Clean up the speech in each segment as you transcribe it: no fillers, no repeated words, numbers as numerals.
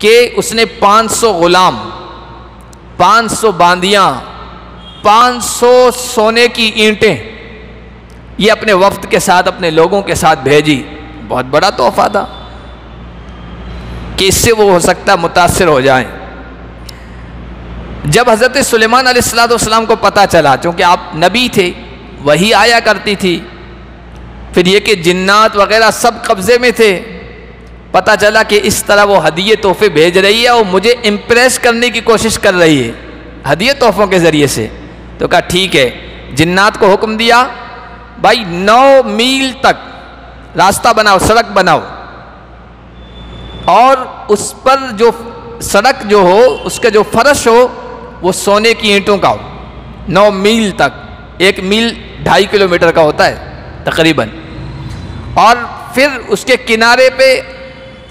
कि उसने 500 गुलाम, 500 बांदियाँ, 500 सोने की ईंटें ये अपने वफ्द के साथ, अपने लोगों के साथ भेजी। बहुत बड़ा तोहफा था कि इससे वो हो सकता मुतासिर हो जाएं। जब हज़रत सुलेमान अलैहिस्सलाम को पता चला, चूँकि आप नबी थे, वही आया करती थी, फिर ये कि जिन्नात वगैरह सब कब्ज़े में थे, पता चला कि इस तरह वो हदिये तोहफे भेज रही है और मुझे इम्प्रेस करने की कोशिश कर रही है हदिये तोहफ़ों के ज़रिए से। तो कहा ठीक है, जिन्नात को हुक्म दिया, भाई 9 मील तक रास्ता बनाओ, सड़क बनाओ, और उस पर जो सड़क जो हो, उसका जो फर्श हो, वो सोने की ईंटों का हो। 9 मील तक, 1 मील 2.5 किलोमीटर का होता है तकरीबन। और फिर उसके किनारे पे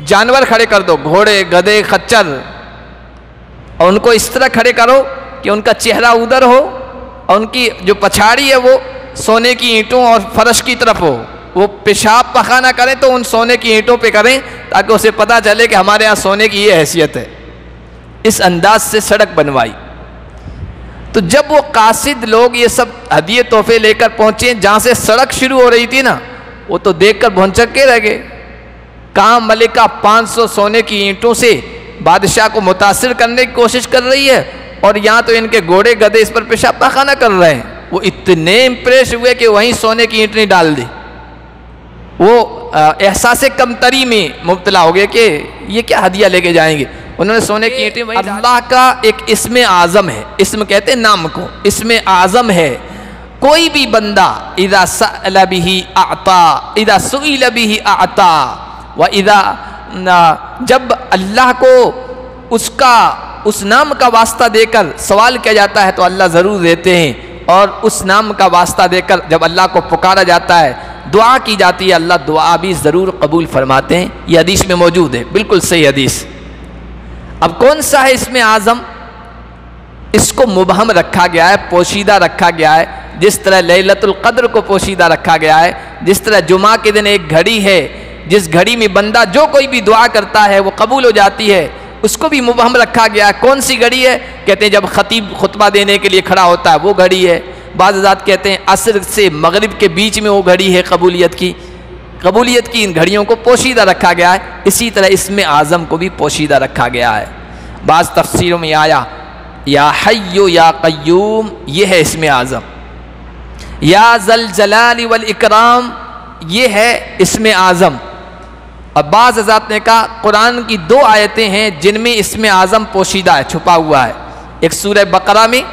जानवर खड़े कर दो, घोड़े, गधे, खच्चर, और उनको इस तरह खड़े करो कि उनका चेहरा उधर हो और उनकी जो पछाड़ी है वो सोने की ईंटों और फर्श की तरफ हो। वो पेशाब पखाना करें तो उन सोने की ईंटों पे करें, ताकि उसे पता चले कि हमारे यहाँ सोने की ये हैसियत है। इस अंदाज से सड़क बनवाई। तो जब वो कासिद लोग ये सब हदिये तोहफे लेकर पहुंचे, जहाँ से सड़क शुरू हो रही थी ना, वो तो देखकर भौंचक के रह गए। कहाँ मलिका 500 सोने की ईंटों से बादशाह को मुतासिर करने की कोशिश कर रही है, और यहाँ तो इनके घोड़े गधे इस पर पेशाब पखाना कर रहे हैं। वो इतने इम्प्रेस हुए कि वहीं सोने की ईंट नहीं डाल दी। वो एहसास कमतरी में मुब्तला हो गए कि ये क्या हदिया लेके जाएंगे। उन्होंने सोने की ईंटें, अल्लाह का एक इस्म आज़म है, इस्म कहते हैं नाम को, इस्म आज़म है। कोई भी बंदा इदा सअल बिही आता, इदा सुइल बिही आता, व इदा, जब अल्लाह को उसका उस नाम का वास्ता देकर सवाल किया जाता है तो अल्लाह ज़रूर देते हैं, और उस नाम का वास्ता देकर जब अल्लाह को पुकारा जाता है, दुआ की जाती है, अल्लाह दुआ भी ज़रूर कबूल फरमाते हैं। ये हदीस में मौजूद है, बिल्कुल सही हदीस। अब कौन सा है इसमें आज़म? इसको मुबहम रखा गया है, पोशीदा रखा गया है। जिस तरह लैलतुल क़द्र को पोशीदा रखा गया है, जिस तरह जुमा के दिन एक घड़ी है जिस घड़ी में बंदा जो कोई भी दुआ करता है वो कबूल हो जाती है, उसको भी मुबहम रखा गया है। कौन सी घड़ी है? कहते हैं जब खतीब खुतबा देने के लिए खड़ा होता है वो घड़ी है। बाज़ हज़रात कहते हैं असर से मगरिब के बीच में वो घड़ी है कबूलियत की। कबूलियत की इन घड़ियों को पोशीदा रखा गया है। इसी तरह इसमें आज़म को भी पोशीदा रखा गया है। बाज़ तफसीरों में आया या हय्यु या क़य्यूम, ये है इसमें आज़म। या ज़ल जलाली वल इकराम, ये है इसमें आज़म। अब बाज़ हज़रात ने कहा कुरान की 2 आयतें हैं जिनमें इसमें आज़म पोशीदा है, छुपा हुआ है। एक सूरह बकरा में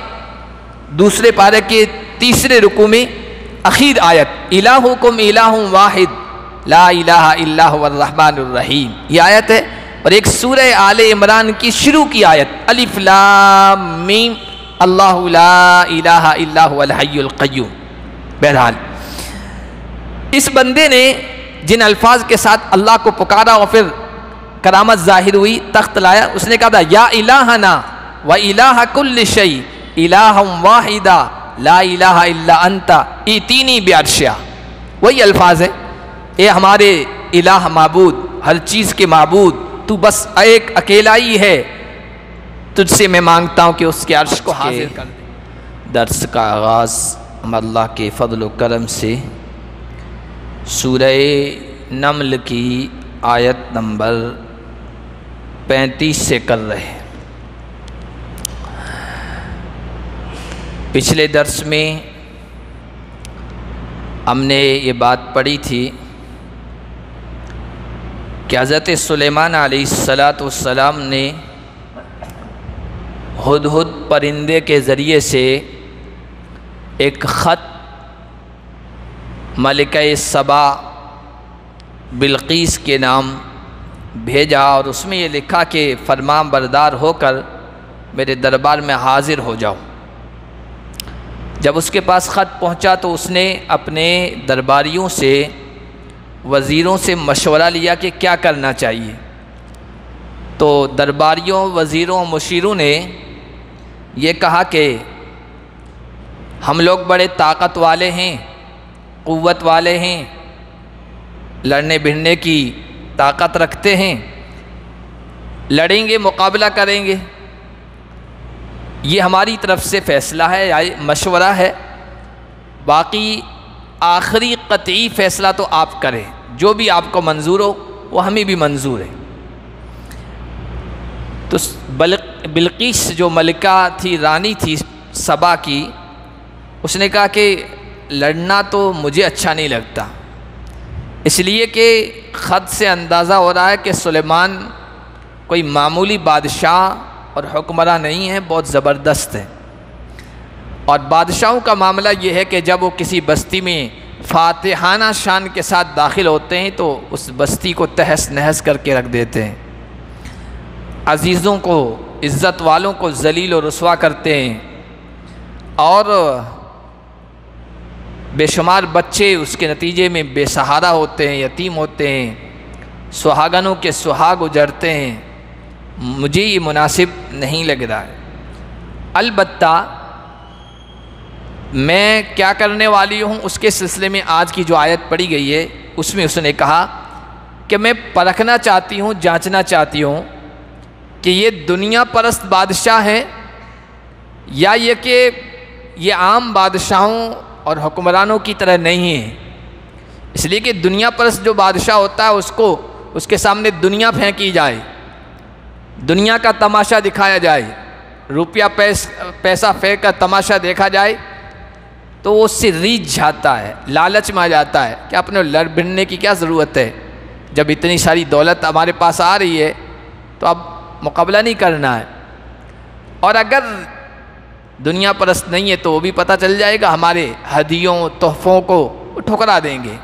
दूसरे पारे के 3रे रुकू में आखिर आयत इलाहुकुम इलाहुम वाहिद ला इलाहा इल्ला हुवर रहमानुर रहीम, ये आयत है। और एक सूरह आले इमरान की शुरू की आयत अलिफ लाम मीम अल्लाहु ला इलाहा इल्ला हुवल हय्युल क़य्यूम। बहरहाल इस बंदे ने जिन अल्फाज के साथ अल्लाह को पुकारा और फिर करामत जाहिर हुई, तख्त लाया, उसने कहा था या इलाहना व इलाहा कुल्लि शै इलाहम वाहिदा ला इलाहा इल्ला अंता इतीनी बिअर्शिया। वही अल्फाज है, ए हमारे इलाह माबूद, हर चीज़ के माबूद, तू बस एक अकेला ही है, तुझसे मैं मांगता हूँ कि उसके अर्श को हाजिर कर दे। दर्स का आगाज़ हम अल्लाह के फ़ज़ल व करम से सूरह नमल की आयत नंबर 35 से कर रहे हैं। पिछले दर्स में हमने ये बात पढ़ी थी कि हज़रत सुलेमान अलैहिस्सलाम ने हुदहुद परिंदे के ज़रिए से एक ख़त मलिका सबा बिल्कीस के नाम भेजा और उसमें ये लिखा कि फरमान बरदार होकर मेरे दरबार में हाजिर हो जाओ। जब उसके पास ख़त पहुंचा तो उसने अपने दरबारियों से, वज़ीरों से मशवरा लिया कि क्या करना चाहिए। तो दरबारियों, वज़ीरों, मुशीरों ने ये कहा कि हम लोग बड़े ताकत वाले हैं, क़ुव्वत वाले हैं, लड़ने भिड़ने की ताकत रखते हैं, लड़ेंगे, मुकाबला करेंगे। ये हमारी तरफ से फ़ैसला है या मशवरा है। बाकी आखिरी क़तई फ़ैसला तो आप करें, जो भी आपको मंजूर हो वो हमें भी मंजूर है। तो बिल्किस जो मलिका थी, रानी थी सबा की, उसने कहा कि लड़ना तो मुझे अच्छा नहीं लगता, इसलिए कि ख़त से अंदाज़ा हो रहा है कि सुलेमान कोई मामूली बादशाह और हुक्मरान नहीं है, बहुत ज़बरदस्त है। और बादशाहों का मामला ये है कि जब वो किसी बस्ती में फातिहाना शान के साथ दाखिल होते हैं तो उस बस्ती को तहस नहस करके रख देते हैं, अजीज़ों को, इज़्ज़त वालों को ज़लील और रुसवा करते हैं और बेशुमार बच्चे उसके नतीजे में बेसहारा होते हैं, यतीम होते हैं, सुहागनों के सुहाग उजड़ते हैं। मुझे ये मुनासिब नहीं लग रहा है। अलबत्ता मैं क्या करने वाली हूँ उसके सिलसिले में आज की जो आयत पढ़ी गई है उसमें उसने कहा कि मैं परखना चाहती हूँ, जांचना चाहती हूँ कि ये दुनिया परस्त बादशाह हैं या ये कि ये आम बादशाहों और हुक्मरानों की तरह नहीं है। इसलिए कि दुनिया परस्त जो बादशाह होता है उसको उसके सामने दुनिया फेंकी जाए, दुनिया का तमाशा दिखाया जाए, रुपया पैसा फेंक कर तमाशा देखा जाए तो वो उससे रीझ जाता है, लालच में आ जाता है कि अपने लड़ भिड़ने की क्या ज़रूरत है, जब इतनी सारी दौलत हमारे पास आ रही है तो अब मुकाबला नहीं करना है। और अगर दुनिया परस्त नहीं है तो वो भी पता चल जाएगा, हमारे हदियों तोहफ़ों को ठुकरा देंगे,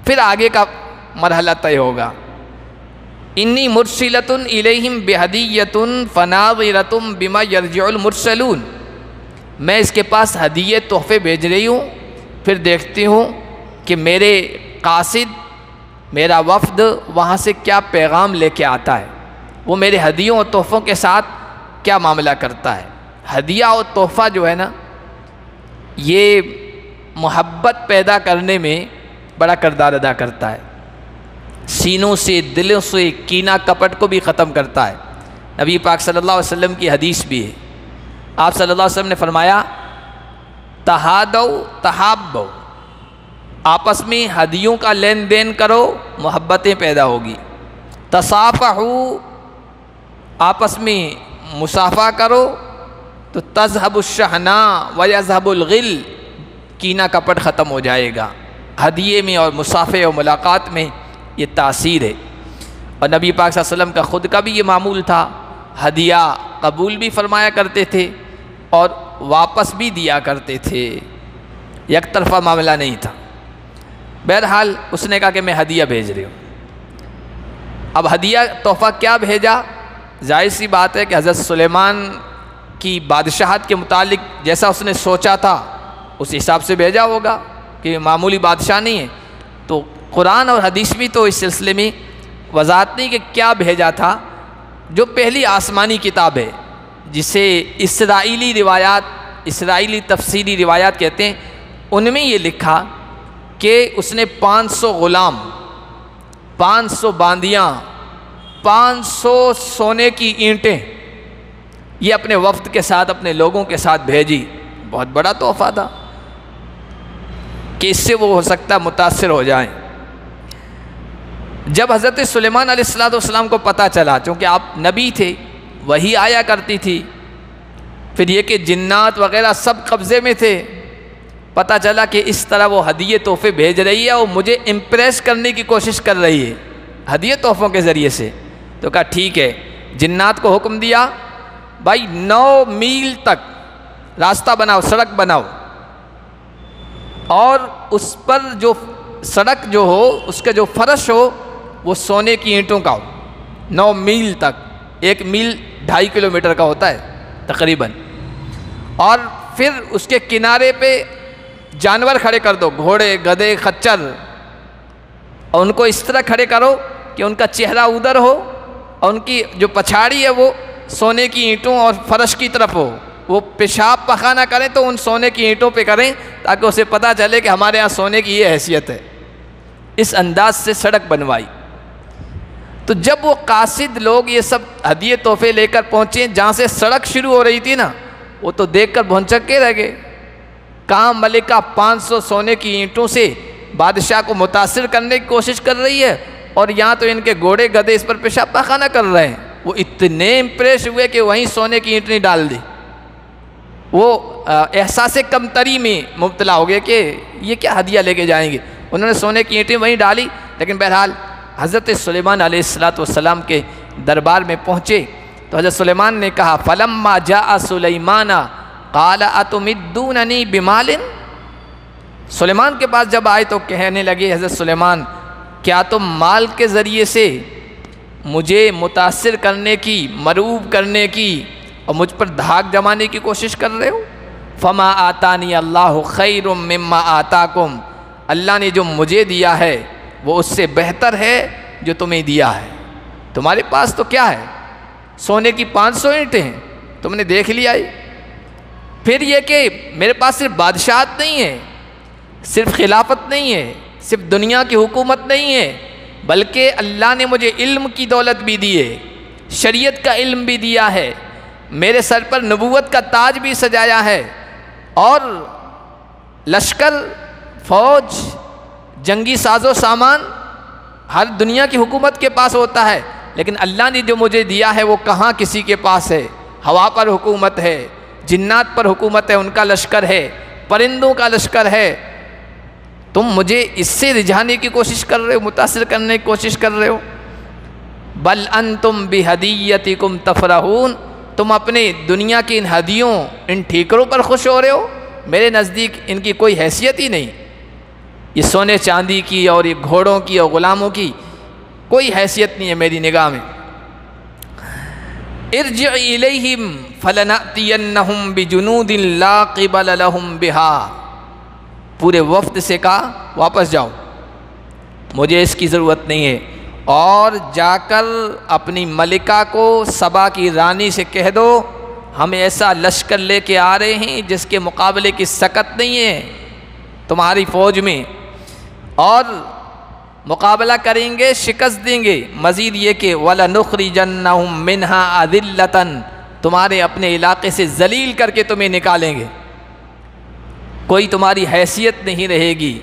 फिर आगे का मरहला तय होगा। इन्नी मुरसिलतुन इलैहिम बिहदियतुन फनाज़िरतुम बिमा यरजिउल मुरसलून, मैं इसके पास हदिये तोहफ़े भेज रही हूँ, फिर देखती हूँ कि मेरे कासिद, मेरा वफ़द वहाँ से क्या पैगाम लेके आता है, वो मेरे हदियों और तोहफ़ों के साथ क्या मामला करता है। हदिया और तोहफ़ा जो है ना, ये मोहब्बत पैदा करने में बड़ा किरदार अदा करता है, सीनों से, दिलों से कीना कपट को भी ख़त्म करता है। नबी पाक सल्लल्लाहु अलैहि वसल्लम की हदीस भी है, आप सल्लल्लाहु अलैहि वसल्लम ने फरमाया तहादौ तहाब्बौ, आपस में हदियों का लेन देन करो, मोहब्बतें पैदा होगी। तसाफ़हू, आपस में मुसाफ़ा करो तो तज़हबुश्शहना व यज़हबुल गिल, कीना कपट ख़त्म हो जाएगा। हदिये में और मुसाफ़े और मुलाकात में ये तासीर है। और नबी पाक सल्लल्लाहु अलैहि वसल्लम का ख़ुद का भी ये मामूल था, हदिया कबूल भी फरमाया करते थे और वापस भी दिया करते थे, एक तरफ़ा मामला नहीं था। बहरहाल उसने कहा कि मैं हदिया भेज रही हूँ। अब हदिया तोहफ़ा क्या भेजा, जाहिर सी बात है कि हज़रत सुलेमान की बादशाहत के मुतालिक जैसा उसने सोचा था उस हिसाब से भेजा होगा कि मामूली बादशाह नहीं है। तो कुरान और हदीस भी तो इस सिलसिले में वजाहत नहीं कि क्या भेजा था। जो पहली आसमानी किताब है जिसे इसराइली रिवायात, इसराइली तफसीरी रिवायात कहते हैं, उनमें ये लिखा कि उसने 500 ग़ुलाम, 500 बांदियाँ, 500 सोने की ईंटें ये अपने वफ़द के साथ, अपने लोगों के साथ भेजी। बहुत बड़ा तोहफ़ा था कि इससे वो हो सकता मुतासिर हो जाएं। जब हज़रत सुलेमान अलैहिस्सलाम को पता चला, चूँकि आप नबी थे, वही आया करती थी, फिर ये कि जिन्नात वग़ैरह सब कब्ज़े में थे, पता चला कि इस तरह वो हदिये तोहफ़े भेज रही है और मुझे इम्प्रेस करने की कोशिश कर रही है हदिये तोहफ़ों के ज़रिए से। तो कहा ठीक है, जिन्नात को हुक्म दिया, भाई 9 मील तक रास्ता बनाओ, सड़क बनाओ, और उस पर जो सड़क जो हो, उसका जो फर्श हो वो सोने की ईंटों का हो। 9 मील तक, 1 मील 2.5 किलोमीटर का होता है तकरीबन। और फिर उसके किनारे पे जानवर खड़े कर दो, घोड़े, गधे, खच्चर, और उनको इस तरह खड़े करो कि उनका चेहरा उधर हो और उनकी जो पछाड़ी है वो सोने की ईंटों और फर्श की तरफ हो। वो पेशाब पखाना करें तो उन सोने की ईंटों पे करें ताकि उसे पता चले कि हमारे यहाँ सोने की ये हैसियत है। इस अंदाज से सड़क बनवाई। तो जब वो कासिद लोग ये सब हदिये तोहफे लेकर पहुँचे जहाँ से सड़क शुरू हो रही थी ना, वो तो देखकर भौंचक के रह गए। कहाँ मलिका 500 सोने की ईंटों से बादशाह को मुतासिर करने की कोशिश कर रही है, और यहाँ तो इनके घोड़े गधे इस पर पेशाब पाखाना कर रहे हैं। वो इतने इम्प्रेस हुए कि वहीं सोने की ईंट नहीं डाल दी। वो एहसास कमतरी में मुब्तला हो गए कि ये क्या हदिया लेके जाएंगे। उन्होंने सोने की ईंटें वहीं डाली। लेकिन बहरहाल हज़रत सुलेमान अलैहिस्सलाम के दरबार में पहुँचे तो हज़रत सुलेमान ने कहा, फलम्मा जाअ सुलैमाना क़ाला अतुमिद्दूननी बिमालिन। सुलेमान के पास जब आए तो कहने लगे, हज़रत सुलेमान क्या तुम माल के ज़रिए से मुझे मुतासिर करने की, मरूब करने की और मुझ पर धाक जमाने की कोशिश कर रहे हो? फ़मा आतानी अल्लाहु खैरुम मिम्मा आताकुम। अल्लाह ने जो मुझे दिया है वो उससे बेहतर है जो तुम्हें दिया है। तुम्हारे पास तो क्या है, सोने की 500 ईंटें हैं, तुमने देख लिया ही। फिर ये कि मेरे पास सिर्फ बादशाहत नहीं है, सिर्फ खिलाफत नहीं है, सिर्फ दुनिया की हुकूमत नहीं है, बल्कि अल्लाह ने मुझे इल्म की दौलत भी दी है, शरीयत का इल्म भी दिया है, मेरे सर पर नबूवत का ताज भी सजाया है, और लश्कर, फौज, जंगी साजो सामान हर दुनिया की हुकूमत के पास होता है, लेकिन अल्लाह ने जो मुझे दिया है वो कहाँ किसी के पास है। हवा पर हुकूमत है, जिन्नात पर हुकूमत है, उनका लश्कर है, परिंदों का लश्कर है। तुम मुझे इससे रिझाने की कोशिश कर रहे हो, मुतासिर करने की कोशिश कर रहे हो। बल अंतुम बिहदियतिकुम तफरहून। तुम अपने दुनिया की इन हदियों, इन ठीकरों पर खुश हो रहे हो। मेरे नज़दीक इनकी कोई हैसियत ही नहीं। ये सोने चांदी की और ये घोड़ों की और ग़ुलामों की कोई हैसियत नहीं है मेरी निगाह में। इरजि इलैहिम फलनअतियन्नहुम बिजुनूदिन ला क़िबल लहुम बिहा। पूरे वफ्द से कहा वापस जाओ, मुझे इसकी ज़रूरत नहीं है, और जाकर अपनी मलिका को, सबा की रानी से कह दो हम ऐसा लश्कर लेके आ रहे हैं जिसके मुकाबले की सकत नहीं है तुम्हारी फ़ौज में, और मुकाबला करेंगे, शिकस्त देंगे। मज़ीद ये कि वला नुखरिजन्नहुम मिन्हा अदिल्लतन, तुम्हारे अपने इलाके से जलील करके तुम्हें निकालेंगे, कोई तुम्हारी हैसियत नहीं रहेगी।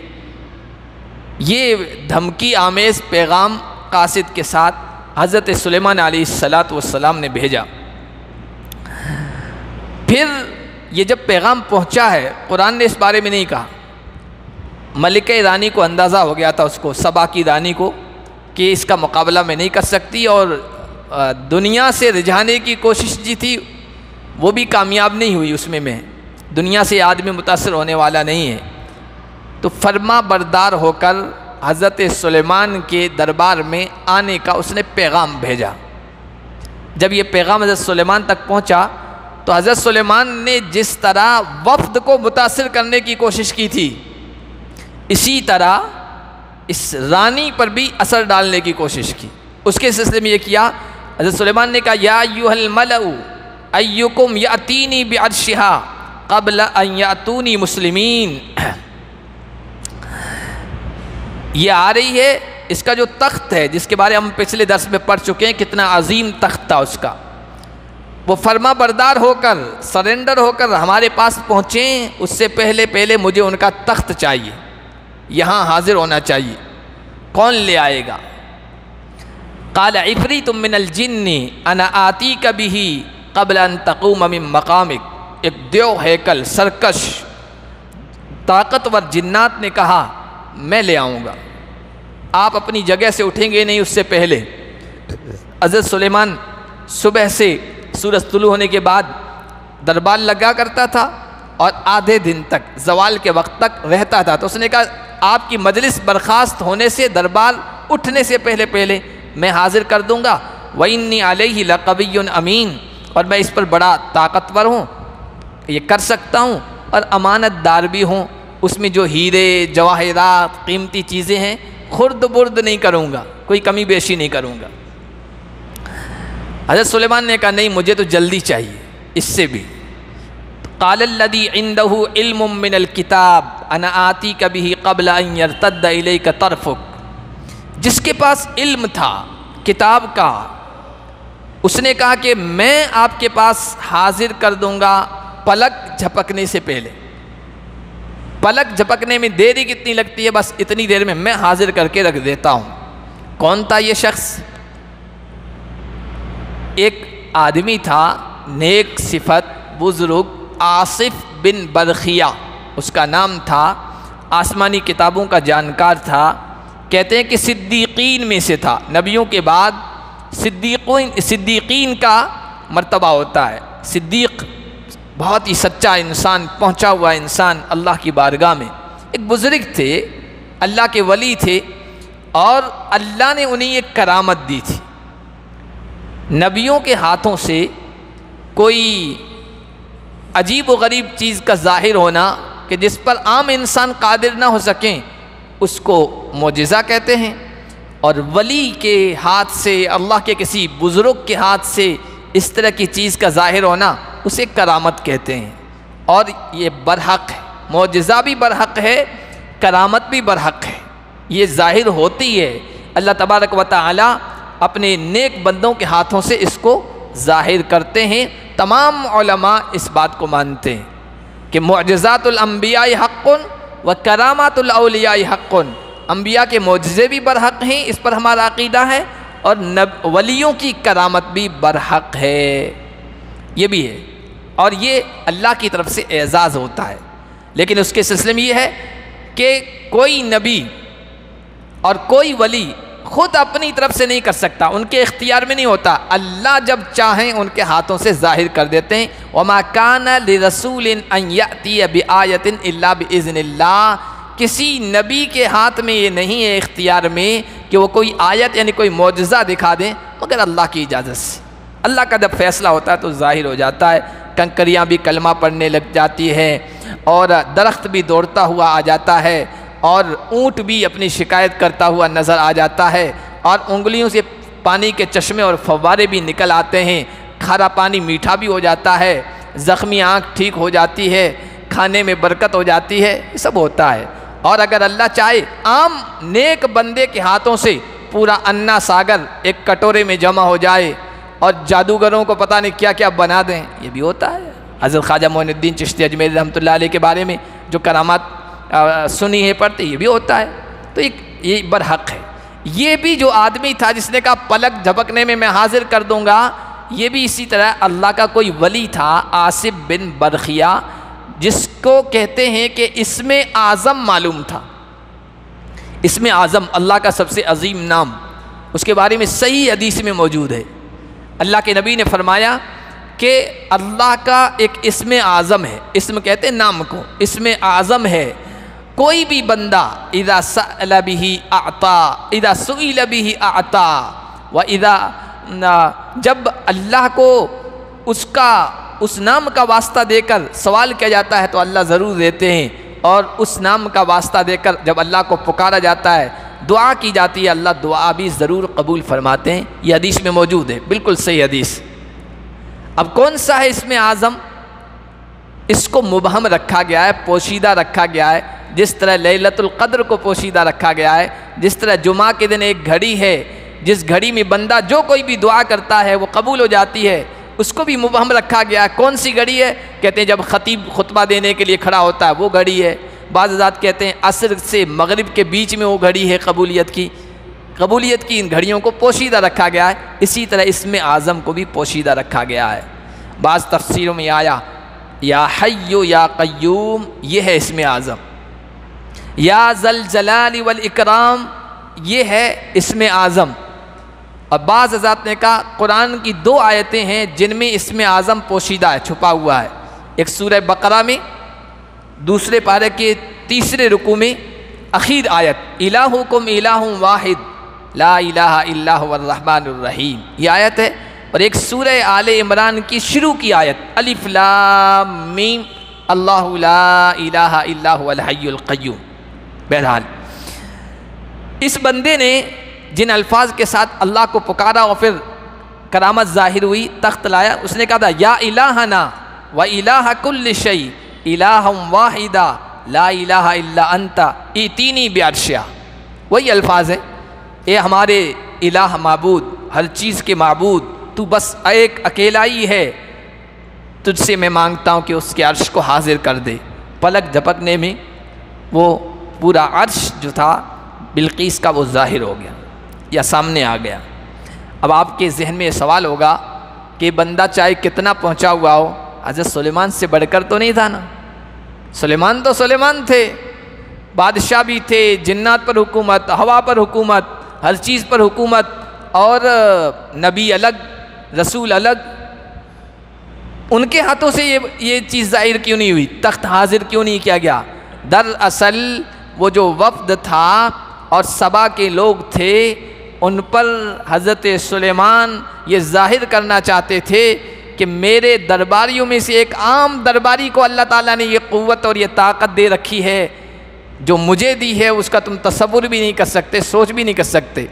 ये धमकी आमेज़ पैगाम कासिद के साथ हज़रत सुलेमान अलैहिस्सलाम ने भेजा। फिर ये जब पैगाम पहुंचा है, कुरान ने इस बारे में नहीं कहा। मलिका रानी को अंदाज़ा हो गया था, उसको, सबा की रानी को, कि इसका मुकाबला मैं नहीं कर सकती, और दुनिया से रिझाने की कोशिश जी थी वो भी कामयाब नहीं हुई। उसमें मैं दुनिया से आदमी मुतासर होने वाला नहीं है। तो फरमा बरदार होकर हज़रत सुलेमान के दरबार में आने का उसने पैगाम भेजा। जब ये पैगाम हज़रत सुलेमान तक पहुंचा तो हज़रत सुलेमान ने जिस तरह वफ्द को मुतासिर करने की कोशिश की थी, इसी तरह इस रानी पर भी असर डालने की कोशिश की। उसके सिलसिले में ये किया, हज़रत सुलेमान ने कहा, या अय्युहल मलउ अय्युकुम यातीनी बिअर्शिहा क़ब्ल अन यातूनी मुस्लिमीन। ये आ रही है, इसका जो तख्त है जिसके बारे में हम पिछले दर्स में पढ़ चुके हैं, कितना अजीम तख्त था उसका, वो फर्मा बरदार होकर, सरेंडर होकर हमारे पास पहुँचें, उससे पहले पहले मुझे उनका तख्त चाहिए, यहाँ हाजिर होना चाहिए। कौन ले आएगा? क़ाल इफ़रीतुम मिनल जिन्नी अना आतीका बिही क़ब्ल अन तक़ूम मिन मक़ामिक। एक देव हैकल, सरकश, ताकतवर जिन्नात ने कहा मैं ले आऊँगा, आप अपनी जगह से उठेंगे नहीं उससे पहले। हज़रत सुलेमान सुबह से सूरज तुलू होने के बाद दरबार लगा करता था और आधे दिन तक, जवाल के वक्त तक रहता था। तो उसने कहा आपकी मजलिस बर्खास्त होने से, दरबार उठने से पहले पहले मैं हाजिर कर दूंगा। व इन्नी अलैहि लक़विय्युन अमीन, और मैं इस पर बड़ा ताकतवर हूँ, ये कर सकता हूँ, और अमानतदार भी हूँ। उसमें जो हीरे जवाहिरात कीमती चीज़ें हैं, खुर्द बुर्द नहीं करूँगा, कोई कमी बेशी नहीं करूँगा। हज़रत सुलेमान ने कहा नहीं, मुझे तो जल्दी चाहिए इससे भी। क़ालल्लज़ी इंदहु इल्मुम मिनल किताब अना आतीका बिही क़ब्ल अन यर्तद्द इलैका तरफ़ुक। जिसके पास इल्म था, किताब का, उसने कहा कि मैं आपके पास हाजिर कर दूंगा पलक झपकने से पहले। पलक झपकने में देरी कितनी लगती है, बस इतनी देर में मैं हाजिर करके रख देता हूँ। कौन था ये शख्स? एक आदमी था, नेक सिफत, बुजुर्ग, आसिफ बिन बरखिया उसका नाम था, आसमानी किताबों का जानकार था। कहते हैं कि सिद्दीकीन में से था। नबियों के बाद सिद्दीकीन का मर्तबा होता है। सिद्दीक बहुत ही सच्चा इंसान, पहुंचा हुआ इंसान अल्लाह की बारगाह में। एक बुजुर्ग थे, अल्लाह के वली थे, और अल्लाह ने उन्हें एक करामत दी थी। नबियों के हाथों से कोई अजीब व गरीब चीज़ का ज़ाहिर होना कि जिस पर आम इंसान कादिर ना हो सकें, उसको मोजिज़ा कहते हैं। और वली के हाथ से, अल्लाह के किसी बुज़ुर्ग के हाथ से इस तरह की चीज़ का ज़ाहिर होना, उसे करामत कहते हैं। और ये बरहक है, मोजिज़ा भी बरहक है, करामत भी बरहक है। ये ज़ाहिर होती है, अल्लाह तबारक व तआला अपने नेक बंदों के हाथों से इसको ज़ाहिर करते हैं। तमाम उलमा इस बात को मानते हैं कि मुअजिज़ातुल अंबिया हक़्क़ुन व करामातुल औलिया हक़्क़ुन। अंबिया के मोजज़े भी बरहक हैं, इस पर हमारा अक़ीदा है, और वलियों की करामत भी बरहक है, ये भी है। और ये अल्लाह की तरफ से एज़ाज़ होता है। लेकिन उसके सिलसिले में ये है कि कोई नबी और कोई वली खुद अपनी तरफ से नहीं कर सकता, उनके इख्तियार में नहीं होता। अल्लाह जब चाहें उनके हाथों से ज़ाहिर कर देते हैं। वमा काना लिरसूलिन अन यअतिय बिआयतिन इल्ला बिइज़्निल्लाह। किसी नबी के हाथ में ये नहीं है, इख्तियार में, कि वो कोई आयत यानी कोई मौजज़ा दिखा दें, मगर अल्लाह की इजाज़त से। अल्लाह का जब फ़ैसला होता है तो ज़ाहिर हो जाता है। कंकरियाँ भी कलमा पढ़ने लग जाती हैं, और दरख्त भी दौड़ता हुआ आ जाता है, और ऊँट भी अपनी शिकायत करता हुआ नज़र आ जाता है, और उंगलियों से पानी के चश्मे और फव्वारे भी निकल आते हैं। खारा पानी मीठा भी हो जाता है, ज़ख्मी आँख ठीक हो जाती है, खाने में बरकत हो जाती है, ये सब होता है। और अगर अल्लाह चाहे, आम नेक बंदे के हाथों से पूरा अन्ना सागर एक कटोरे में जमा हो जाए, और जादूगरों को पता नहीं क्या क्या बना दें, ये भी होता है। हज़रत ख्वाजा मोइनुद्दीन चिश्ती अजमेरी रहमतुल्लाह अलैह के बारे में जो करामात सुनी है, पढ़ते, ये भी होता है। तो ये बरहक है। ये भी जो आदमी था जिसने कहा पलक झपकने में मैं हाजिर कर दूंगा, ये भी इसी तरह अल्लाह का कोई वली था, आसिफ बिन बरखिया, जिसको कहते हैं कि इसमें आज़म मालूम था। इसमें आज़म अल्लाह का सबसे अजीम नाम, उसके बारे में सही हदीस में मौजूद है। अल्लाह के नबी ने फरमाया कि अल्लाह का एक इसमें आज़म है। इसम कहते हैं नाम को, इसमें आज़म है। कोई भी बंदा इदा सअल बिही आता, इदा सुइल बिही आता, व इदा, जब अल्लाह को उसका उस नाम का वास्ता देकर सवाल किया जाता है तो अल्लाह ज़रूर देते हैं, और उस नाम का वास्ता देकर जब अल्लाह को पुकारा जाता है, दुआ की जाती है, अल्लाह दुआ भी ज़रूर कबूल फरमाते हैं। ये हदीस में मौजूद है, बिल्कुल सही हदीस। अब कौन सा है इसमें आज़म? इसको मुबहम रखा गया है, पोशीदा रखा गया है। जिस तरह लैलतुल क़द्र को पोशीदा रखा गया है, जिस तरह जुमा के दिन एक घड़ी है, जिस घड़ी में बंदा जो कोई भी दुआ करता है वो कबूल हो जाती है, उसको भी मुबहम रखा गया है। कौन सी घड़ी है? कहते हैं जब ख़तीब खुतबा देने के लिए खड़ा होता है वो घड़ी है। बाज़ ज़ात कहते हैं असर से मगरिब के बीच में वो घड़ी है कबूलियत की। कबूलियत की इन घड़ियों को पोशीदा रखा गया है। इसी तरह इसमें आज़म को भी पोशीदा रखा गया है। बाज़ तफसीरों में आया या हय्यु या क़य्यूम, ये है इसमें आज़म। या ज़ल जलाली वल इकराम, ये है इसमें आज़म। और बाज़ हज़रात ने कहा कुरान की 2 आयतें हैं जिनमें इसमें आज़म पोशीदा है, छुपा हुआ है। एक सूरह बकरा में, दूसरे पारे के 3रे रुकू में आखिर आयत इलाहुकुम इलाहुम वाहिद ला इलाहा इल्ला हुवर रहमानुर रहीम, ये आयत है। और एक सूरह आले इमरान की शुरू की आयत अलिफ लाम मीम अल्लाहु ला इलाहा इल्ला हुवल हय्युल क़य्यूम। बहरहाल इस बंदे ने जिन अल्फाज के साथ अल्लाह को पुकारा और फिर करामत ज़ाहिर हुई, तख्त लाया, उसने कहा था या इलाहना व इलाहा कुल्लि शै इलाहम वाहिदा ला इलाहा इल्ला अंता इतीनी बिअर्शिया। वही अल्फाज है, ये हमारे इलाह माबूद, हर चीज़ के माबूद तू बस एक अकेला ही है, तुझसे मैं मांगता हूँ कि उसके अर्श को हाजिर कर दे। पलक झपकने में वो पूरा अर्श जो था बिल्कीस का वो ज़ाहिर हो गया या सामने आ गया। अब आपके जहन में ये सवाल होगा कि बंदा चाहे कितना पहुँचा हुआ हो, हज़रत सुलेमान से बढ़कर तो नहीं था ना। सुलेमान तो सुलेमान थे, बादशाह भी थे, जिन्नात पर हुकूमत, हवा पर हुकूमत, हर चीज़ पर हुकूमत, और नबी अलग, रसूल अलग। उनके हाथों से ये चीज़ ज़ाहिर क्यों नहीं हुई, तख्त हाजिर क्यों नहीं किया गया? दरअसल वो जो वफ़द था और सबा के लोग थे, उन पर हज़रत सुलेमान ये ज़ाहिर करना चाहते थे कि मेरे दरबारियों में से एक आम दरबारी को अल्लाह ताला ने ये क़ुव्वत और ये ताकत दे रखी है, जो मुझे दी है उसका तुम तसव्वुर भी नहीं कर सकते, सोच भी नहीं कर सकते।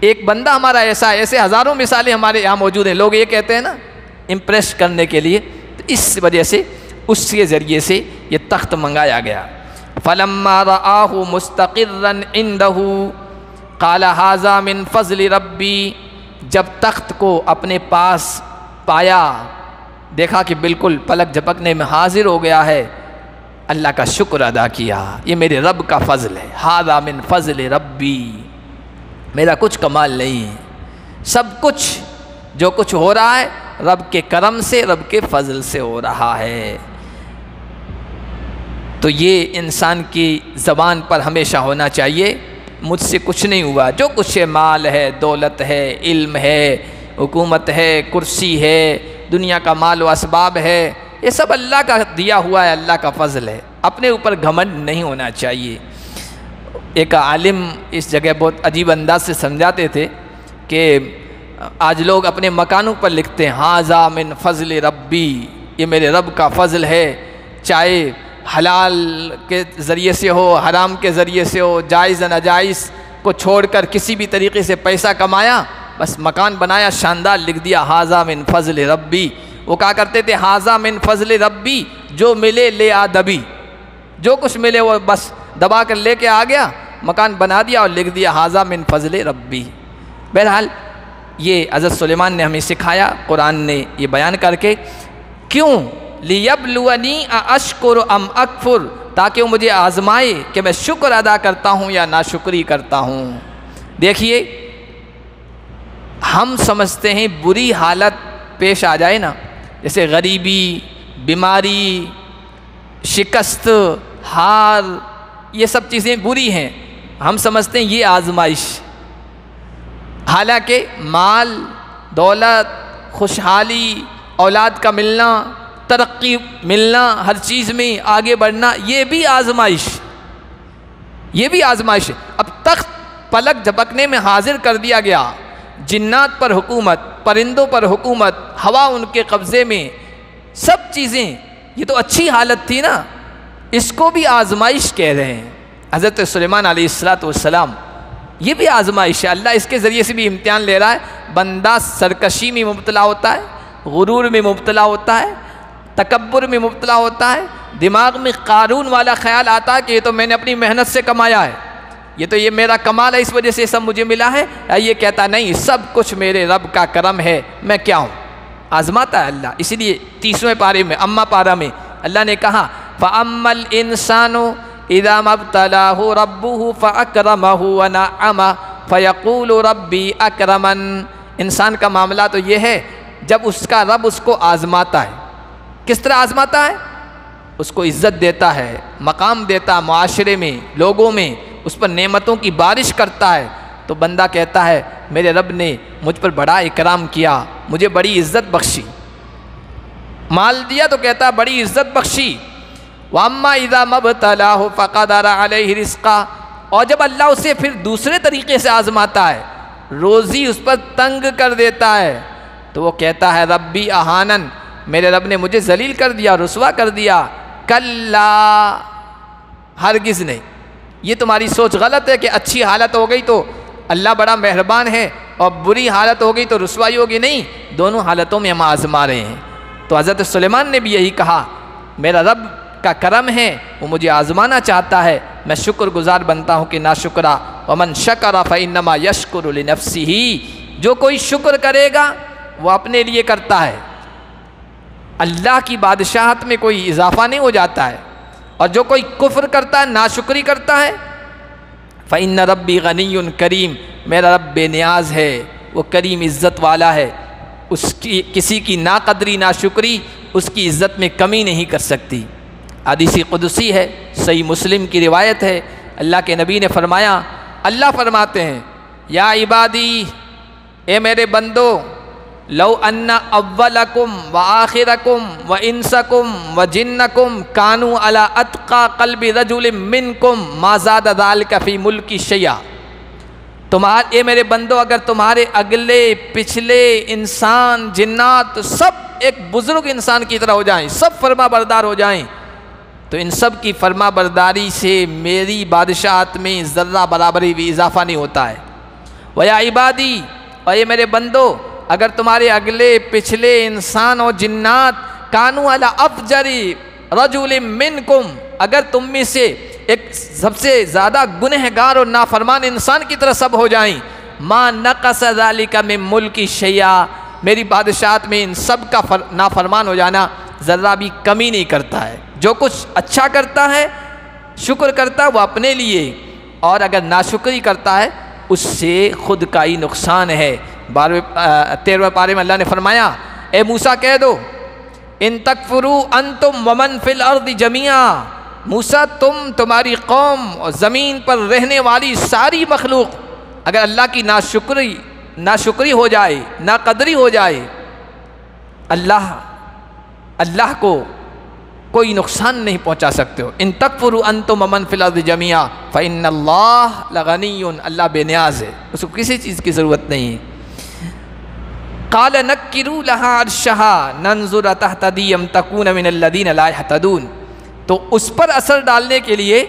एक बंदा हमारा ऐसा, ऐसे हज़ारों मिसालें हमारे यहाँ मौजूद हैं। लोग ये कहते हैं ना इम्प्रेस करने के लिए, तो इस वजह से उसके ज़रिए से ये तख्त मंगाया गया। फलम्मा रआहु मुस्तक़िर्रन इंदहु क़ाला हाज़ा मिन फ़ज़्लि रब्बी, जब तख्त को अपने पास पाया, देखा कि बिल्कुल पलक झपकने में हाजिर हो गया है, अल्लाह का शुक्र अदा किया, ये मेरे रब का फ़ज़ल है। हाज़ा मिन फ़ज़्लि रब्बी, मेरा कुछ कमाल नहीं है, सब कुछ जो कुछ हो रहा है रब के करम से, रब के फ़ज़ल से हो रहा है। तो ये इंसान की ज़बान पर हमेशा होना चाहिए, मुझसे कुछ नहीं हुआ, जो कुछ है माल है, दौलत है, इल्म है, हुकूमत है, कुर्सी है, दुनिया का माल व असबाब है, ये सब अल्लाह का दिया हुआ है, अल्लाह का फ़ज़ल है। अपने ऊपर घमंड नहीं होना चाहिए। एक आलिम इस जगह बहुत अजीब अंदाज से समझाते थे कि आज लोग अपने मकानों पर लिखते हैं हाज़ा मिन फ़ज़्लि रब्बी, ये मेरे रब का फ़ज़ल है, चाहे हलाल के ज़रिए से हो, हराम के ज़रिए से हो, जायज़ नाजायज़ को छोड़कर किसी भी तरीके से पैसा कमाया, बस मकान बनाया, शानदार लिख दिया हाज़ा मिन फ़ज़्लि रब्बी। वो कहा करते थे हाज़ा मिन फ़ज़्लि रब्बी, जो मिले ले आ दबी, जो कुछ मिले वो बस दबा कर लेके आ गया, मकान बना दिया और लिख दिया हाज़ा मिन फ़ज़्लि रब्बी। बहरहाल ये हज़रत सुलेमान ने हमें सिखाया, कुरान ने ये बयान करके, क्यों लियब्लुवनी अशकुर अम अकफुर, ताकि वो मुझे आज़माए कि मैं शुक्र अदा करता हूँ या नाशुक्री करता हूँ। देखिए हम समझते हैं बुरी हालत पेश आ जाए ना, जैसे गरीबी, बीमारी, शिकस्त, हार, ये सब चीज़ें बुरी हैं, हम समझते हैं ये आजमाइश। हालांकि माल, दौलत, खुशहाली, औलाद का मिलना, तरक्की मिलना, हर चीज़ में आगे बढ़ना, ये भी आजमाइश, ये भी आजमाइश है। अब तख्त पलक झपकने में हाजिर कर दिया गया, जिन्नात पर हुकूमत, परिंदों पर हुकूमत, हवा उनके कब्ज़े में, सब चीज़ें, ये तो अच्छी हालत थी ना, इसको भी आजमाइश कह रहे हैं। हज़रत सुलेमान अलैहिस्सलाम, ये भी आजमाइश है, अल्लाह इसके ज़रिए से भी इम्तिहान ले रहा है। बंदा सरकशी में मुब्तला होता है, गुरूर में मुब्तला होता है, तकब्बुर में मुब्तला होता है, दिमाग में कारून वाला ख्याल आता है कि ये तो मैंने अपनी मेहनत से कमाया है, ये मेरा कमाल है, इस वजह से सब मुझे मिला है। ये कहता नहीं, सब कुछ मेरे रब का करम है, मैं क्या हूँ, आजमाता है अल्लाह। इसीलिए 30वें पारे में, अम्मा पारा में अल्लाह ने कहा फ़अम्मल इंसानु इज़ा मब्तलाहु रब्बुहु फ़अकरमहु व नअमा फ़यक़ूलु रब्बी अकरमन। इंसान का मामला तो ये है जब उसका रब उसको आज़माता है। किस तरह आज़माता है? उसको इज़्ज़त देता है, मकाम देता है मुआशरे में, लोगों में, उस पर नेमतों की बारिश करता है, तो बंदा कहता है मेरे रब ने मुझ पर बड़ा इकराम किया, मुझे बड़ी इज़्ज़त बख्शी। माल दिया तो कहता है बड़ी इज़्ज़त बख्शी। वअम्मा इज़ा मब्तलाहु फ़क़दर अलैहि रिज़्क़ा, और जब अल्लाह उसे फिर दूसरे तरीके से आज़माता है, रोज़ी उस पर तंग कर देता है, तो वो कहता है रब्बी अहानन, मेरे रब ने मुझे जलील कर दिया, रुसवा कर दिया। कल्ला, हरगिज़ नहीं, ये तुम्हारी सोच गलत है कि अच्छी हालत हो गई तो अल्लाह बड़ा मेहरबान है और बुरी हालत हो गई तो रुसवाई होगी। नहीं, दोनों हालतों में हम आज़मा रहे हैं। तो हज़रत सुलेमान ने भी यही कहा, मेरा रब का करम है, वो मुझे आज़माना चाहता है, मैं शुक्रगुजार बनता हूँ कि नाशुक्रा। वमन शकरा फ़इन्नमा यशकुरु लिनफ्सिही, जो कोई शुक्र करेगा वो अपने लिए करता है, अल्लाह की बादशाहत में कोई इजाफा नहीं हो जाता है। और जो कोई कुफ्र करता है, नाशुक्री करता है, फ़इन्न रब्बी गनियुन करीम, मेरा रब बेनियाज है, वो करीम इज़्ज़त वाला है, उसकी किसी की नाकदरी नाशुक्री उसकी इज़्ज़त में कमी नहीं कर सकती। हदीस कुदसी है, सही मुस्लिम की रिवायत है, अल्लाह के नबी ने फरमाया, अल्लाह फरमाते हैं, या इबादी, ए मेरे बंदो, लौ अन्ना अव्वलकुम व आखिरकुम व इंसकुम व जिन्नकुम कानू अला अत्का क़ल्बि रजुलिम मिनकुम मा ज़ादा ज़ालिका फ़ी मुल्की शैया। तुम्हारे, ए मेरे बंदो, अगर तुम्हारे अगले पिछले इंसान जिन्नात सब एक बुज़ुर्ग इंसान की तरह हो जाएं, सब फर्मा बरदार हो जाएं, तो इन सब की फर्मा बरदारी से मेरी बादशाहत में ज़र्रा बराबरी भी इजाफ़ा नहीं होता है। वया इबादी, और ये मेरे बंदो, अगर तुम्हारे अगले पिछले इंसान और जिन्नात कानू अला अफजरी रजुलिम मिनकुम, अगर तुम में से एक सबसे ज़्यादा गुनहगार और नाफरमान इंसान की तरह सब हो जाएं, मा नक़स ज़ालिका मिन मुल्की शैया, मेरी बादशाहत में इन सब का नाफरमान हो जाना ज़र्रा भी कमी नहीं करता है। जो कुछ अच्छा करता है, शुक्र करता है, वो अपने लिए, और अगर नाशुक्री करता है उससे खुद का ही नुकसान है। 13वें पारे में अल्लाह ने फरमाया, ए मूसा कह दो, इन तकफुरू अंतुम वमन फिल अर्दि जमिया, मूसा तुम, तुम्हारी कौम और ज़मीन पर रहने वाली सारी मखलूक अगर अल्लाह की नाशुक्री हो जाए, नाकदरी हो जाए, अल्लाह को कोई नुकसान नहीं पहुंचा सकते हो। इन तकफुरू अंतुम वमन फिल अर्दि जमिया फ़इन्नल्लाह लगनियुन, अल्लाह बेनियाज है, उसको किसी चीज़ की ज़रूरत नहीं है। क़ाल नक्किरू लहा अर्शहा नंज़ुर अतहतदीम तकून मिनल्लज़ीन ला यहतदून, तो उस पर असर डालने के लिए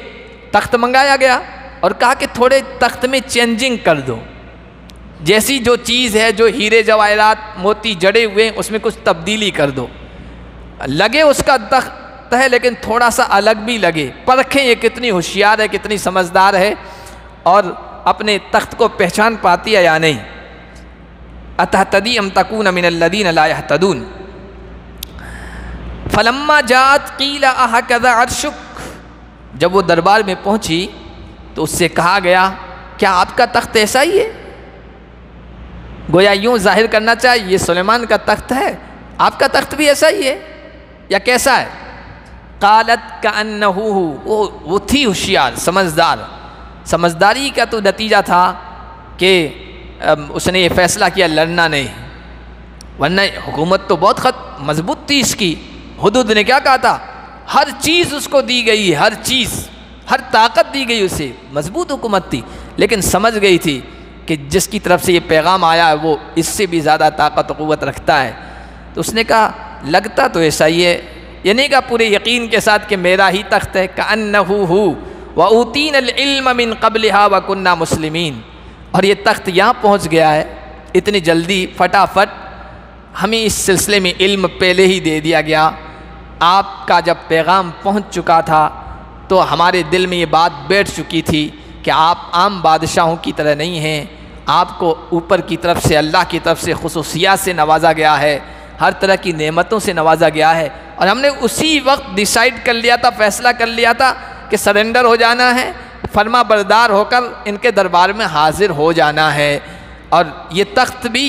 तख्त मंगाया गया और कहा कि थोड़े तख्त में चेंजिंग कर दो, जैसी जो चीज़ है, जो हीरे जवाहरात मोती जड़े हुए हैं, उसमें कुछ तब्दीली कर दो। लगे उसका तख्त है लेकिन थोड़ा सा अलग भी लगे, परखें ये कितनी होशियार है, कितनी समझदार है और अपने तख्त को पहचान पाती है या नहीं। अतहतदी अम तकून मिनल्लज़ीन ला यहतदून। फलम्मा जात क़ीला अहकज़ा अर्शुक, जब वो दरबार में पहुंची तो उससे कहा गया, क्या आपका तख्त ऐसा ही है? गोया यूं जाहिर करना चाहिए ये सुलेमान का तख्त है, आपका तख्त भी ऐसा ही है या कैसा है? क़ालत कअन्नहु, वो थी होशियार, समझदार। समझदारी का तो नतीजा था कि उसने ये फ़ैसला किया लड़ना नहीं, वरना हुकूमत तो बहुत मजबूत थी इसकी। हुदूद ने क्या कहा था, हर चीज़ उसको दी गई, हर चीज़, हर ताकत दी गई उसे, मजबूत हुकूमत थी, लेकिन समझ गई थी कि जिसकी तरफ से ये पैगाम आया है वो इससे भी ज़्यादा ताकत और क़ुव्वत रखता है। तो उसने कहा लगता तो ऐसा ही है, ये नहीं कहा पूरे यकीन के साथ कि मेरा ही तख्त है। कअन्नहु व ऊतीनल इल्म मिन क़ब्लिहा व कुन्ना मुस्लिमीन, और ये तख्त यहाँ पहुँच गया है इतनी जल्दी, फटाफट हमें इस सिलसिले में इल्म पहले ही दे दिया गया। आपका जब पैगाम पहुँच चुका था तो हमारे दिल में ये बात बैठ चुकी थी कि आप आम बादशाहों की तरह नहीं हैं, आपको ऊपर की तरफ से, अल्लाह की तरफ से खुसूसियात से नवाजा गया है, हर तरह की नेमतों से नवाजा गया है। और हमने उसी वक्त डिसाइड कर लिया था, फैसला कर लिया था कि सरेंडर हो जाना है, फर्मा बरदार होकर इनके दरबार में हाजिर हो जाना है। और ये तख्त भी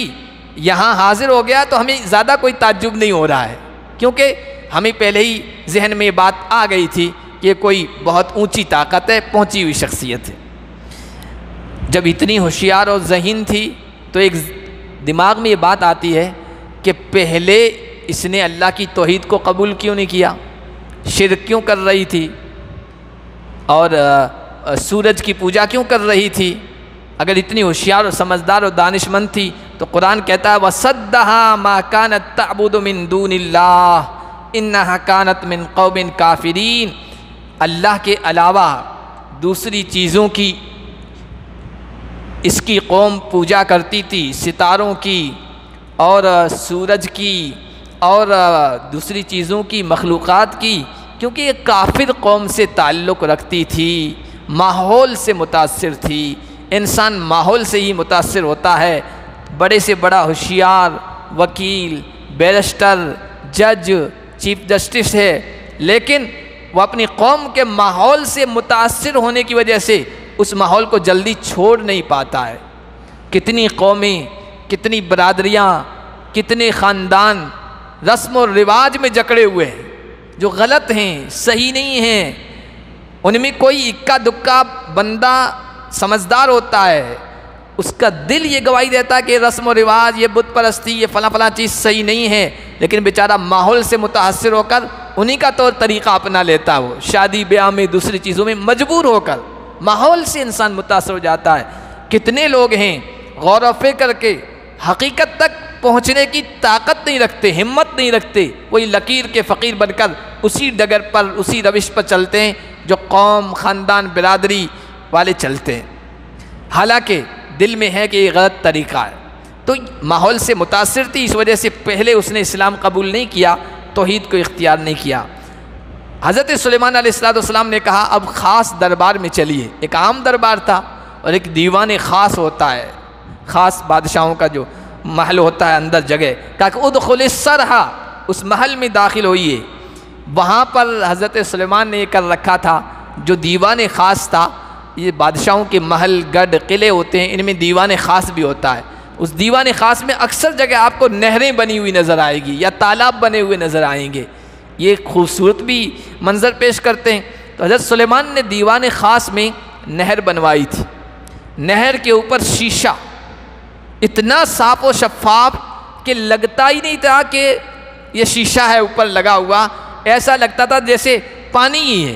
यहाँ हाजिर हो गया तो हमें ज़्यादा कोई ताज्जुब नहीं हो रहा है, क्योंकि हमें पहले ही जहन में ये बात आ गई थी कि कोई बहुत ऊंची ताकत है, पहुंची हुई शख्सियत है। जब इतनी होशियार और ज़हीन थी तो एक दिमाग में ये बात आती है कि पहले इसने अल्लाह की तौहीद को कबूल क्यों नहीं किया, शिर्क क्यों कर रही थी और सूरज की पूजा क्यों कर रही थी। अगर इतनी होशियार और समझदार और दानिशमंद थी तो कुरान कहता है वसद्दहा मा कानत तअबुदु मिन दूनिल्लाह इन्नहा कानत मिन कौमिन काफिरीन, अल्लाह के अलावा दूसरी चीज़ों की इसकी कौम पूजा करती थी, सितारों की और सूरज की और दूसरी चीज़ों की, मखलूक़ात की। क्योंकि ये काफिर कौम से ताल्लुक़ रखती थी, माहौल से मुतासिर थी। इंसान माहौल से ही मुतासिर होता है। बड़े से बड़ा होशियार वकील, बैरिस्टर, जज, चीफ जस्टिस है, लेकिन वो अपनी कौम के माहौल से मुतासिर होने की वजह से उस माहौल को जल्दी छोड़ नहीं पाता है। कितनी कौमें, कितनी बरादरियाँ, कितने ख़ानदान रस्म और रिवाज में जकड़े हुए हैं जो गलत हैं, सही नहीं हैं। उनमें कोई इक्का दुक्का बंदा समझदार होता है, उसका दिल ये गवाही देता है कि रस्म और रिवाज, ये बुत परस्ती, ये फला फला चीज़ सही नहीं है, लेकिन बेचारा माहौल से मुतासिर होकर उन्हीं का तौर तरीक़ा अपना लेता। वो शादी ब्याह में, दूसरी चीज़ों में मजबूर होकर माहौल से इंसान मुतासिर हो जाता है। कितने लोग हैं गौर व फिक्र करके हकीकत तक पहुँचने की ताकत नहीं रखते, हिम्मत नहीं रखते, वही लकीर के फ़कीर बनकर उसी डगर पर, उसी रविश पर चलते हैं जो कौम, ख़ानदान, बिरादरी वाले चलते हैं। हालांकि दिल में है कि ये गलत तरीक़ा है। तो माहौल से मुतासिर थी, इस वजह से पहले उसने इस्लाम कबूल नहीं किया, तौहीद को इख्तियार नहीं किया। हज़रत सुलेमान अलैहिस्सलाम ने कहा अब ख़ास दरबार में चलिए। एक आम दरबार था और एक दीवान ख़ास होता है, ख़ास बादशाहों का जो महल होता है अंदर जगह, कहा कि उदखुल सरहा, उस महल में दाखिल होइए। वहाँ पर हज़रत सुलेमान ने कर रखा था जो दीवान ख़ास था। ये बादशाहों के महल, गढ़, किले होते हैं, इनमें दीवान ख़ास भी होता है। उस दीवान ख़ास में अक्सर जगह आपको नहरें बनी हुई नज़र आएगी या तालाब बने हुए नज़र आएंगे। ये खूबसूरत भी मंजर पेश करते हैं। तो हज़रत सुलेमान ने दीवान ख़ास में नहर बनवाई थी। नहर के ऊपर शीशा इतना साफ और शफाफ कि लगता ही नहीं था कि ये शीशा है ऊपर लगा हुआ, ऐसा लगता था जैसे पानी ही है।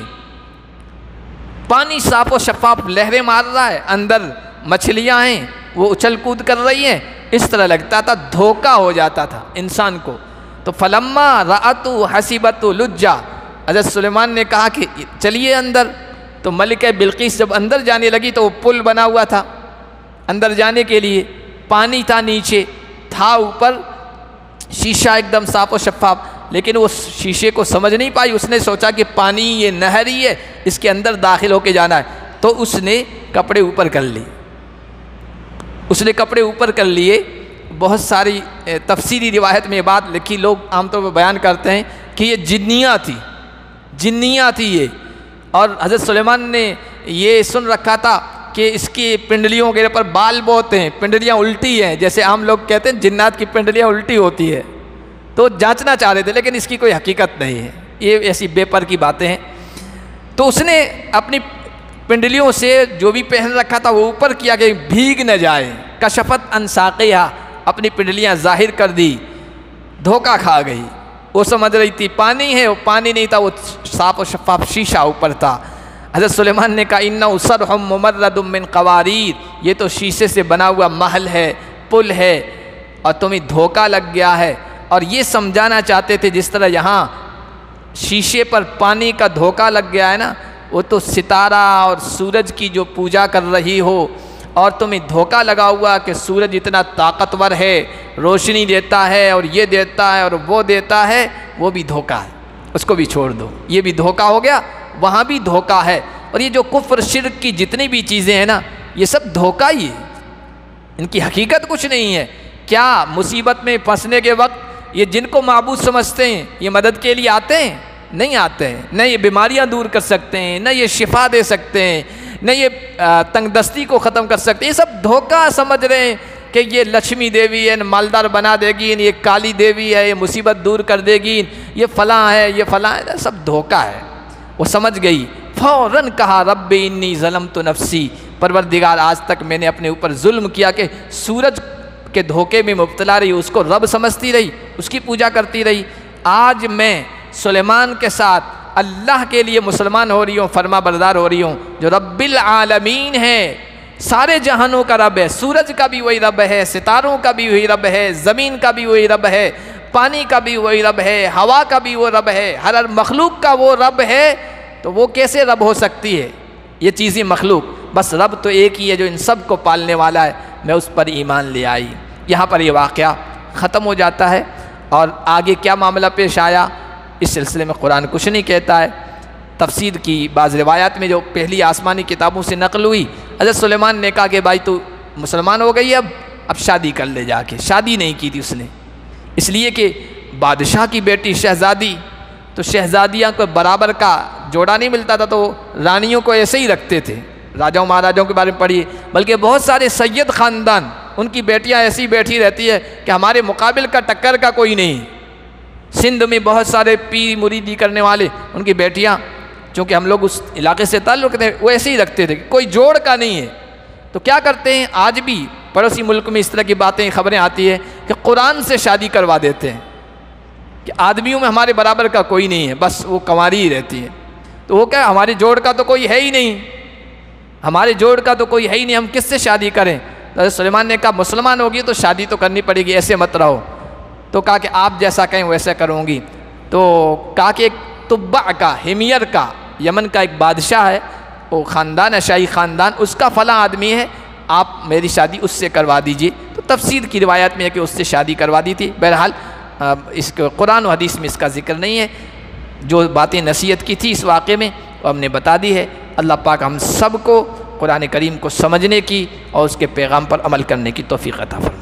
पानी साफ और शफाफ लहरें मार रहा है, अंदर मछलियाँ हैं, वो उछल कूद कर रही हैं, इस तरह लगता था, धोखा हो जाता था इंसान को। तो फलम्मा राअतु हसीबतु लुज्जा, हज़रत सुलेमान ने कहा कि चलिए अंदर। तो मलिका बिल्किस जब अंदर जाने लगी तो वो पुल बना हुआ था अंदर जाने के लिए, पानी था नीचे, था ऊपर शीशा एकदम साफ और शफाफ, लेकिन वो शीशे को समझ नहीं पाई। उसने सोचा कि पानी ये नहर ही है, इसके अंदर दाखिल होके जाना है। तो उसने कपड़े ऊपर कर लिए, उसने कपड़े ऊपर कर लिए। बहुत सारी तफसीरी रिवायत में ये बात लिखी, लोग आमतौर पर बयान करते हैं कि ये जिन्नियाँ थी ये। और हज़रत सुलेमान ने ये सुन रखा था कि इसकी पिंडलियों के ऊपर बाल बहुत हैं, पिंडलियाँ उल्टी हैं, जैसे आम लोग कहते हैं जिन्नात की पिंडलियाँ उल्टी होती है। तो जांचना चाह रहे थे, लेकिन इसकी कोई हकीकत नहीं है, ये ऐसी बेपर की बातें हैं। तो उसने अपनी पिंडलियों से जो भी पहन रखा था वो ऊपर किया कि भीग न जाए। कशफत अन साक़िहा, अपनी पिंडलियाँ जाहिर कर दी, धोखा खा गई। वो समझ रही थी पानी है, वो पानी नहीं था, वो साफ और शफाफ शीशा ऊपर था। हज़रत सुलेमान ने कहा इन्ना सरहुम मुमर्रदुम मिन क़वारीर, ये तो शीशे से बना हुआ महल है, पुल है, और तुम्हें धोखा लग गया है। और ये समझाना चाहते थे जिस तरह यहाँ शीशे पर पानी का धोखा लग गया है ना, वो तो सितारा और सूरज की जो पूजा कर रही हो और तुम्हें धोखा लगा हुआ कि सूरज इतना ताकतवर है, रोशनी देता है और ये देता है और वो देता है, वो भी धोखा है, उसको भी छोड़ दो, ये भी धोखा हो गया, वहाँ भी धोखा है। और ये जो कुफ्र शिर्क की जितनी भी चीज़ें हैं ना, ये सब धोखा ही है, इनकी हकीकत कुछ नहीं है। क्या मुसीबत में फंसने के वक्त ये जिनको माबूद समझते हैं ये मदद के लिए आते हैं? नहीं आते हैं। न ये बीमारियां दूर कर सकते हैं, न ये शिफा दे सकते हैं, न ये तंगदस्ती को ख़त्म कर सकते हैं। ये सब धोखा समझ रहे हैं कि ये लक्ष्मी देवी है, मालदार बना देगी, ये काली देवी है, ये मुसीबत दूर कर देगी, ये फ़लाँ है, ये फ़लाँ है, सब धोखा है। वो समझ गई, फ़ौरन कहा रब्बी इन्नी ज़लमतु नफ्सी, परवरदिगार आज तक मैंने अपने ऊपर जुल्म किया कि सूरज के धोखे में मुब्तला रही, उसको रब समझती रही, उसकी पूजा करती रही। आज मैं सुलेमान के साथ अल्लाह के लिए मुसलमान हो रही हूँ, फरमा बरदार हो रही हूँ, जो रब्बिल आलमीन है, सारे जहानों का रब है। सूरज का भी वही रब है, सितारों का भी वही रब है, ज़मीन का भी वही रब है, पानी का भी वही रब है, हवा का भी वो रब है, हर मखलूक का वो रब है। तो वो कैसे रब हो सकती है? ये चीज़ें मखलूक, बस रब तो एक ही है जो इन सब को पालने वाला है। मैं उस पर ईमान ले आई। यहाँ पर ये वाक़या ख़त्म हो जाता है। और आगे क्या मामला पेश आया इस सिलसिले में कुरान कुछ नहीं कहता है। तफसीर की बाज़ रिवायात में जो पहली आसमानी किताबों से नकल हुई, हज़रत सुलेमान ने कहा कि भाई तू मुसलमान हो गई, अब शादी कर ले जाके। शादी नहीं की थी उसने, इसलिए कि बादशाह की बेटी शहज़ादी, तो शहज़ादियाँ को बराबर का जोड़ा नहीं मिलता था, तो रानियों को ऐसे ही रखते थे। राजाओं महाराजाओं के बारे में पढ़िए, बल्कि बहुत सारे सैयद ख़ानदान, उनकी बेटियां ऐसी बैठी रहती है कि हमारे मुकाबिल का टक्कर का कोई नहीं। सिंध में बहुत सारे पीर मुरीदी करने वाले, उनकी बेटियां, चूँकि हम लोग उस इलाके से ताल्लुक़ थे, वो ऐसे ही रखते थे, कोई जोड़ का नहीं है। तो क्या करते हैं, आज भी पड़ोसी मुल्क में इस तरह की बातें, खबरें आती है कि कुरान से शादी करवा देते हैं कि आदमियों में हमारे बराबर का कोई नहीं है, बस वो कंवारी ही रहती है। तो वो क्या, हमारे जोड़ का तो कोई है ही नहीं, हमारे जोड़ का तो कोई है ही नहीं, हम किससे शादी करें। तो सुलेमान ने कहा मुसलमान होगी तो शादी तो करनी पड़ेगी, ऐसे मत रहो। तो कहा कि आप जैसा कहें वैसे करूँगी। तो कहा कि एक तुब्बा का, हिमियर का, यमन का एक बादशाह है, वो ख़ानदान है, शाही ख़ानदान, उसका फ़लाँ आदमी है, आप मेरी शादी उससे करवा दीजिए। तो तफसीर की रिवायत में है कि उससे शादी करवा दी थी। बहरहाल इसके कुरान और हदीस में इसका ज़िक्र नहीं है। जो बातें नसीहत की थी इस वाक़े में वो हमने बता दी है। अल्लाह पाक हम सब को कुरान करीम को समझने की और उसके पैगाम पर अमल करने की तौफ़ीक़ अता फरमाए।